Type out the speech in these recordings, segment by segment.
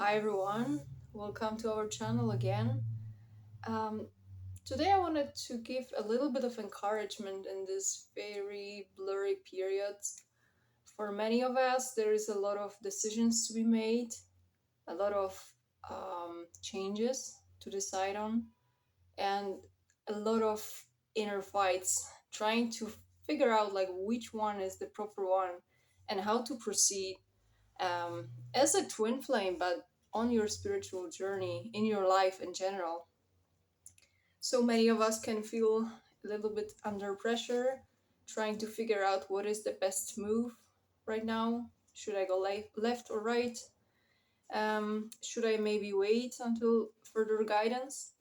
Hi everyone, welcome to our channel again. Um, Today I wanted to give a little bit of encouragement in this very blurry period. For many of us, there is a lot of decisions to be made, a lot of changes to decide on, and a lot of inner fights trying to figure out like which one is the proper one and how to proceed as a twin flame, but on your spiritual journey, in your life in general. So many of us can feel a little bit under pressure, trying to figure out what is the best move right now. Should I go left or right? Should I maybe wait until further guidance?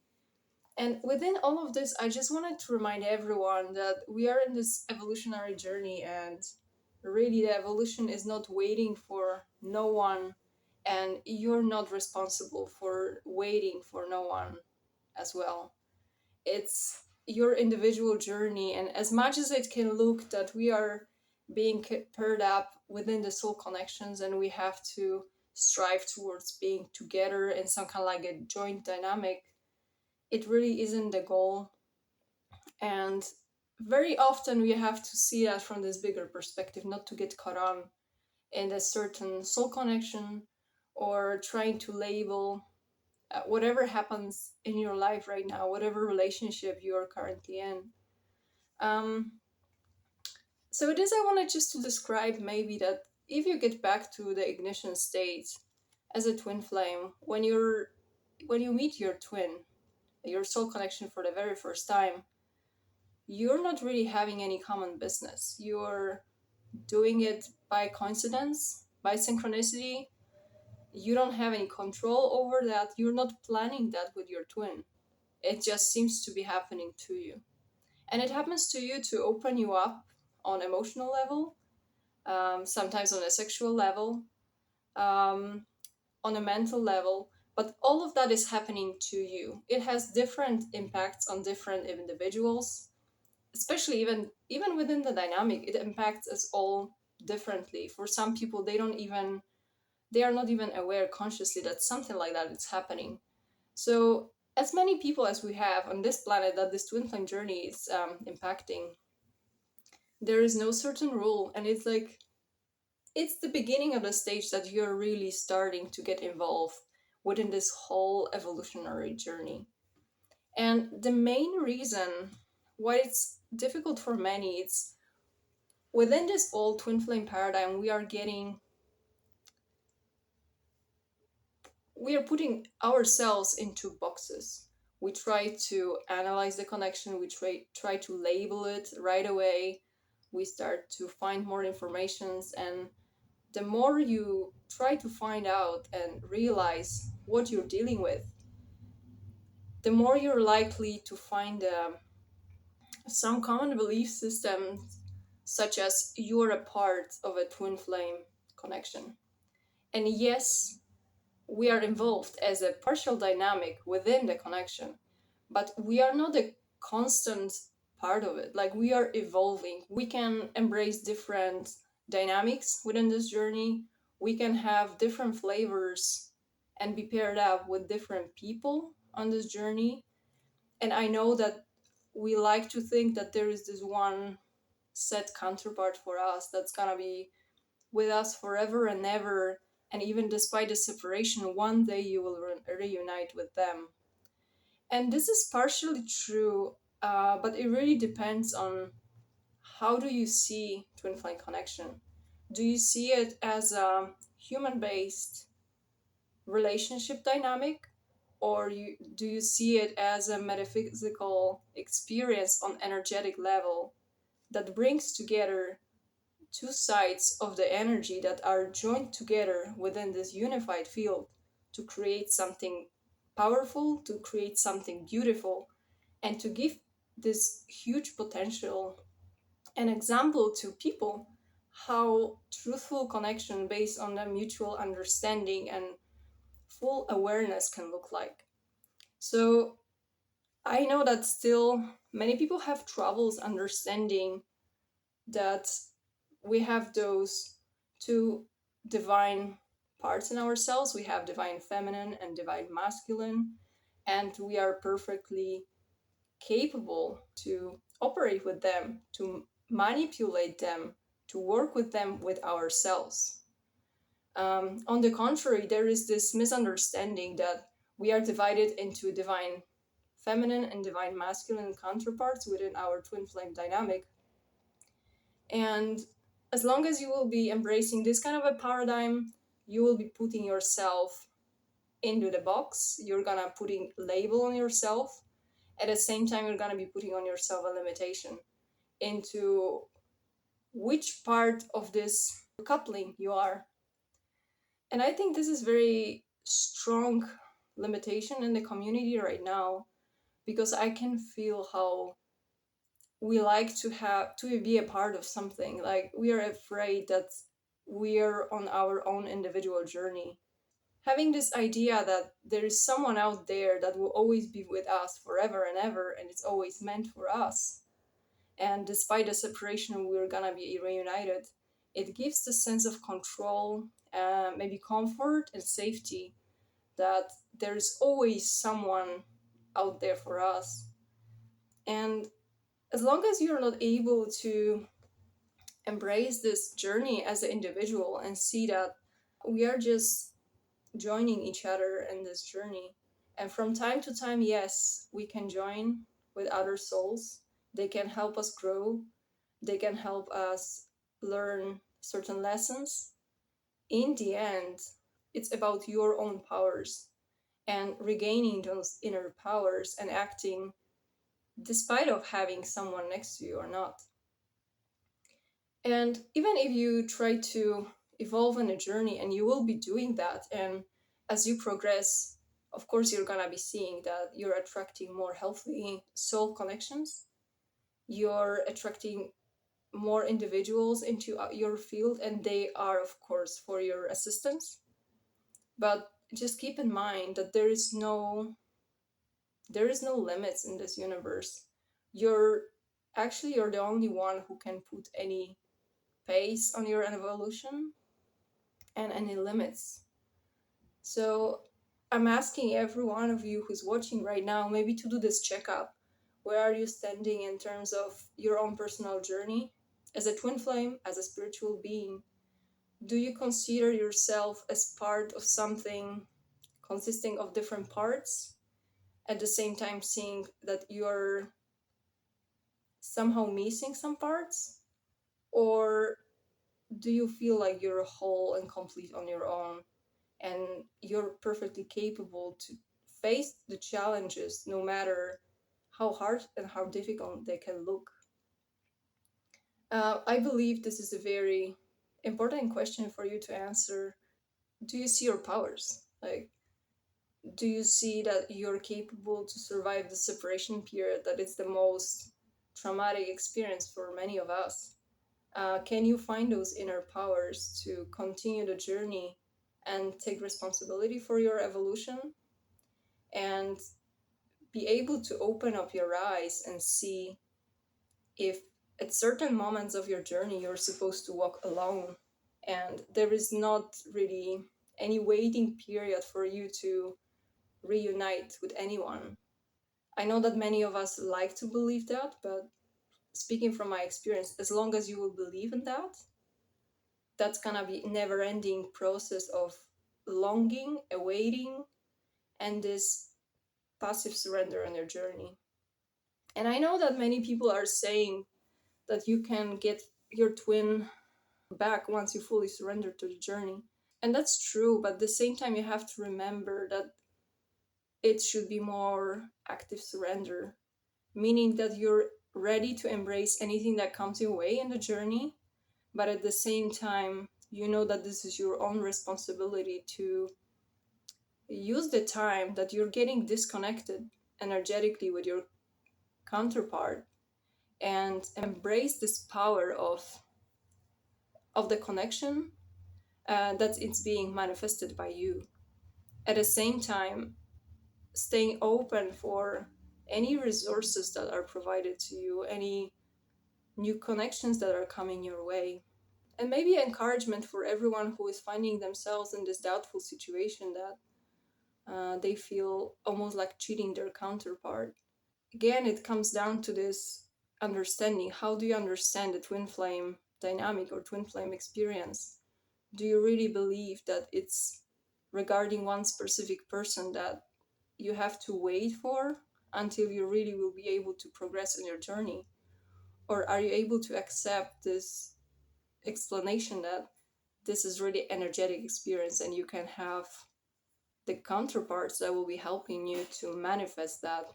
And within all of this, I just wanted to remind everyone that we are in this evolutionary journey, and really the evolution is not waiting for no one, and you're not responsible for waiting for no one as well. It's your individual journey, and as much as it can look that we are being paired up within the soul connections and we have to strive towards being together in some kind of like a joint dynamic, it really isn't the goal. And very often we have to see that from this bigger perspective, not to get caught on in a certain soul connection or trying to label whatever happens in your life right now, whatever relationship you are currently in. Um, so it is, I wanted just to describe maybe that if you get back to the ignition state as a twin flame, when you meet your twin, your soul connection for the very first time, you're not really having any common business. You're doing it by coincidence, by synchronicity. You don't have any control over that. You're not planning that with your twin. It just seems to be happening to you. And it happens to you to open you up on emotional level, sometimes on a sexual level, um, on a mental level. But all of that is happening to you. It has different impacts on different individuals, especially even within the dynamic. It impacts us all differently. For some people, they are not even aware consciously that something like that is happening. So as many people as we have on this planet that this twin flame journey is impacting, there is no certain rule, and it's the beginning of the stage that you're really starting to get involved within this whole evolutionary journey. And the main reason why it's difficult for many, it's within this old twin flame paradigm, we are putting ourselves into boxes. We try to analyze the connection, we try to label it right away. We start to find more informations, and the more you try to find out and realize what you're dealing with, the more you're likely to find some common belief systems, such as you're a part of a twin flame connection. And yes, we are involved as a partial dynamic within the connection, but we are not a constant part of it. Like, we are evolving. We can embrace different dynamics within this journey. We can have different flavors and be paired up with different people on this journey. And I know that we like to think that there is this one set counterpart for us that's gonna be with us forever and ever, and even despite the separation, one day you will reunite with them. And this is partially true, but it really depends on how do you see twin flame connection. Do you see it as a human-based relationship dynamic, or do you see it as a metaphysical experience on energetic level that brings together two sides of the energy that are joined together within this unified field to create something powerful, to create something beautiful, and to give this huge potential an example to people how truthful connection based on a mutual understanding and full awareness can look like. So I know that still many people have troubles understanding that we have those two divine parts in ourselves. We have divine feminine and divine masculine, and we are perfectly capable to operate with them, to manipulate them, to work with them with ourselves. On the contrary, there is this misunderstanding that we are divided into divine feminine and divine masculine counterparts within our twin flame dynamic. And as long as you will be embracing this kind of a paradigm, you will be putting yourself into the box. You're gonna putting label on yourself. At the same time, you're gonna be putting on yourself a limitation into which part of this coupling you are. And I think this is very strong limitation in the community right now, because I can feel how we like to have to be a part of something. Like, we are afraid that we are on our own individual journey, having this idea that there is someone out there that will always be with us forever and ever, and it's always meant for us. And despite the separation, we're gonna be reunited. It gives the sense of control, maybe comfort and safety, that there's always someone out there for us. And as long as you're not able to embrace this journey as an individual and see that we are just joining each other in this journey, and from time to time, yes, we can join with other souls. They can help us grow, they can help us learn certain lessons. In the end, it's about your own powers and regaining those inner powers and acting despite of having someone next to you or not. And even if you try to evolve in a journey, and you will be doing that, and as you progress, of course, you're gonna be seeing that you're attracting more healthy soul connections. You're attracting more individuals into your field, and they are, of course, for your assistance. But just keep in mind that there is no limits in this universe. You're you're the only one who can put any pace on your evolution and any limits. So I'm asking every one of you who's watching right now, maybe to do this checkup. Where are you standing in terms of your own personal journey as a twin flame, as a spiritual being? Do you consider yourself as part of something consisting of different parts, at the same time seeing that you're somehow missing some parts? Or do you feel like you're whole and complete on your own, and you're perfectly capable to face the challenges no matter how hard and how difficult they can look? I believe this is a very important question for you to answer. Do you see your powers? Like, do you see that you're capable to survive the separation period that is the most traumatic experience for many of us? Can you find those inner powers to continue the journey and take responsibility for your evolution, and be able to open up your eyes and see if at certain moments of your journey you're supposed to walk alone, and there is not really any waiting period for you to reunite with anyone? I know that many of us like to believe that, but speaking from my experience, as long as you will believe in that, that's gonna be never ending process of longing, awaiting, and this passive surrender on your journey. And I know that many people are saying that you can get your twin back once you fully surrender to the journey. And that's true, but at the same time, you have to remember that it should be more active surrender, meaning that you're ready to embrace anything that comes your way in the journey, but at the same time, you know that this is your own responsibility to use the time that you're getting disconnected energetically with your counterpart, and embrace this power of the connection that it's being manifested by you. At the same time, staying open for any resources that are provided to you, any new connections that are coming your way. And maybe encouragement for everyone who is finding themselves in this doubtful situation that they feel almost like cheating their counterpart. Again, it comes down to this understanding. How do you understand the twin flame dynamic or twin flame experience? Do you really believe that it's regarding one specific person that you have to wait for until you really will be able to progress in your journey? Or are you able to accept this explanation that this is really energetic experience and you can have the counterparts that will be helping you to manifest that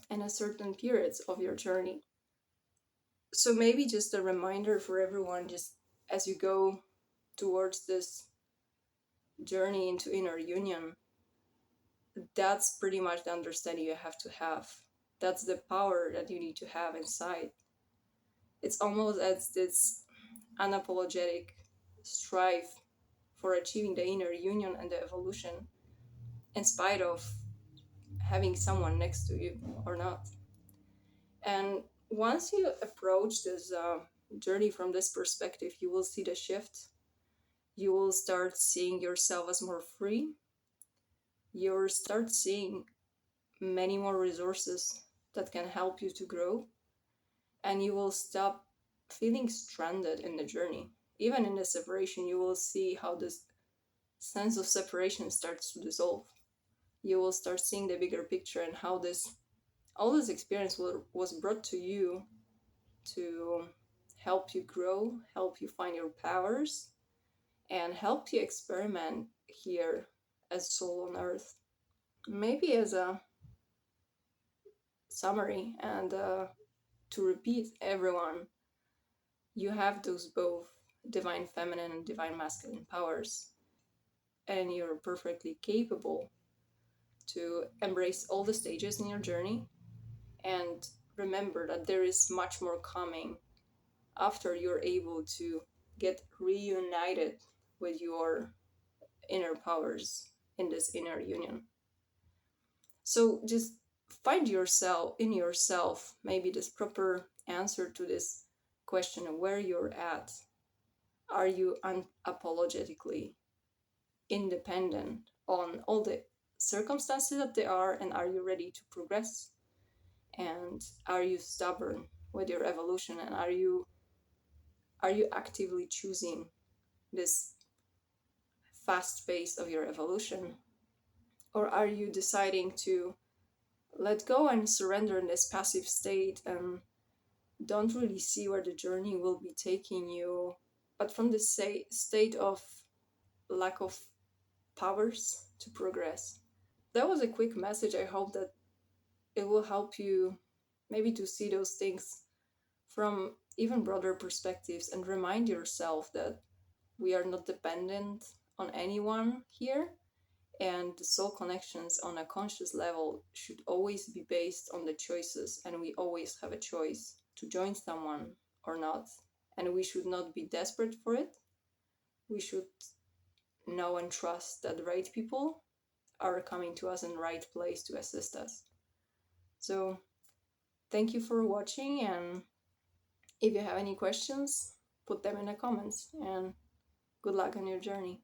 in a certain periods of your journey? So maybe just a reminder for everyone, just as you go towards this journey into inner union, that's pretty much the understanding you have to have. That's the power that you need to have inside. It's almost as this unapologetic strive for achieving the inner union and the evolution, in spite of having someone next to you or not. And once you approach this journey from this perspective, you will see the shift. You will start seeing yourself as more free. You'll start seeing many more resources that can help you to grow. And you will stop feeling stranded in the journey. Even in the separation, you will see how this sense of separation starts to dissolve. You will start seeing the bigger picture and how this all this experience was brought to you to help you grow, help you find your powers, and help you experiment here as soul on earth. Maybe as a summary and to repeat, everyone, you have those both divine feminine and divine masculine powers, and you're perfectly capable to embrace all the stages in your journey. And remember that there is much more coming after you're able to get reunited with your inner powers in this inner union. So just find yourself in yourself, maybe this proper answer to this question of where you're at. Are you unapologetically independent on all the circumstances that there are, and are you ready to progress? And are you stubborn with your evolution, and are you actively choosing this fast pace of your evolution? Or are you deciding to let go and surrender in this passive state and don't really see where the journey will be taking you, but from this state of lack of powers to progress? That was a quick message. I hope that it will help you maybe to see those things from even broader perspectives and remind yourself that we are not dependent on anyone here, and the soul connections on a conscious level should always be based on the choices, and we always have a choice to join someone or not, and we should not be desperate for it. We should know and trust that the right people are coming to us in the right place to assist us. So thank you for watching, and if you have any questions, put them in the comments, and good luck on your journey.